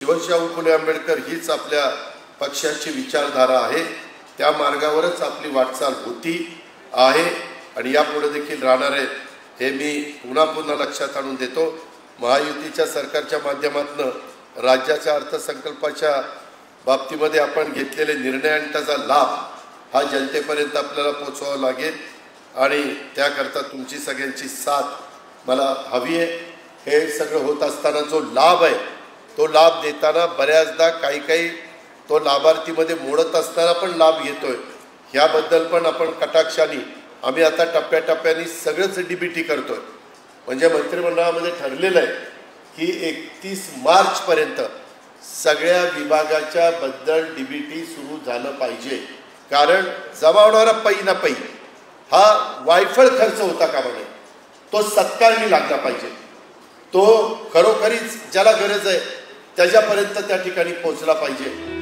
शिवशाहू फुले आंबेडकर हीच आपल्या पक्षाची विचारधारा आहे, त्या मार्गावरच आपली वाटचाल होती आहे आणि यापुढे देखील राहणार आहे हे मी पुन्हा पुन्हा लक्षात आणून देतो। महायुतीच्या सरकारच्या माध्यमातून राज्याच्या अर्थसंकल्पाच्या बाबतीमध्ये आपण घेतलेले निर्णयांचा लाभ हा जनतेपर्यंत आपल्याला पोहोचवावा लागेल आणि त्याकरता तुमची सगळ्यांची साथ मला हवी आहे। हे सगळं होत असताना जो लाभ आहे तो लाभ देताना बऱ्याचदा काही तो लाभार्थीमध्ये मोडत असताना पण लाभ घेतोय, ह्याबद्दल पण आपण कटाक्षाने आम्ही आता टप्प्याटप्प्याने सगळंच डीबीटी करतोय। म्हणजे मंत्रिमंडळामध्ये ठरलेलं आहे की 31 मार्चपर्यंत सगळ्या विभागाच्या बद्दल डीबीटी सुरू झालं पाहिजे, कारण जमा होणारा पै ना पै हा वायफळ खर्च होता कामा नये, तो सत्कारणी लागला पाहिजे, तो खरोखरीच ज्याला गरज आहे त्याच्यापर्यंत त्या ठिकाणी पोहोचला पाहिजे।